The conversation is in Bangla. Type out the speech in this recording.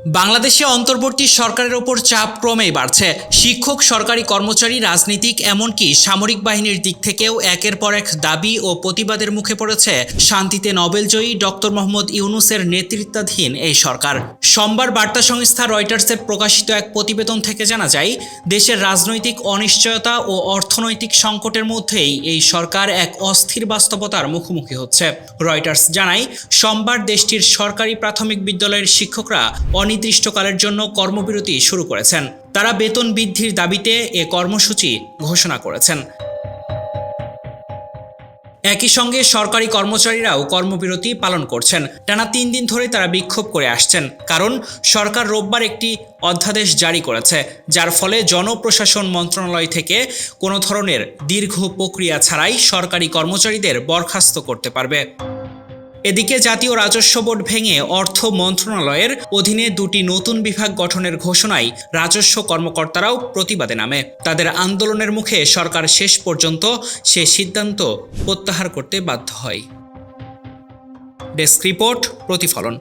বাংলাদেশে অন্তর্বর্তী সরকারের ওপর চাপ ক্রমেই বাড়ছে। শিক্ষক, সরকারি কর্মচারী, রাজনীতিক, এমনকি সামরিক বাহিনীর দিক থেকেও একের পর এক দাবি ও প্রতিবাদের মুখে পড়েছে শান্তিতে নোবেলজয়ী ডক্টর মোহাম্মদ ইউনূসের নেতৃত্বাধীন এই সরকার। সোমবার বার্তা সংস্থা রয়টার্সের প্রকাশিত এক প্রতিবেদন থেকে জানা যায়, দেশের রাজনৈতিক অনিশ্চয়তা ও অর্থনৈতিক সংকটের মধ্যেই এই সরকার এক অস্থির বাস্তবতার মুখোমুখি হচ্ছে। রয়টার্স জানায়, সোমবার দেশটির সরকারি প্রাথমিক বিদ্যালয়ের শিক্ষকরা অনির্দিষ্টকালের জন্য কর্মবিরতি শুরু করেছেন। তারা বেতন বৃদ্ধির দাবিতে এ কর্মসূচি ঘোষণা করেছেন। একই সঙ্গে সরকারি কর্মচারীরাও কর্মবিরতি পালন করছেন। টানা 3 দিন ধরে তারা বিক্ষোভ করে আসছেন, কারণ সরকার রোববার একটি অধ্যাদেশ জারি করেছে, যার ফলে জনপ্রশাসন মন্ত্রণালয় থেকে কোনো ধরনের দীর্ঘ প্রক্রিয়া ছাড়াই সরকারি কর্মচারীদের বরখাস্ত করতে পারবে। এদিকে জাতীয় রাজস্ব বোর্ড ভেঙে অর্থ মন্ত্রণালয়ের অধীনে 2টি নতুন বিভাগ গঠনের ঘোষণায় রাজস্ব কর্মকর্তারাও প্রতিবাদে নামে। তাদের আন্দোলনের মুখে সরকার শেষ পর্যন্ত সে সিদ্ধান্ত প্রত্যাহার করতে বাধ্য হয়। ডেস্ক রিপোর্ট, প্রতিফলন।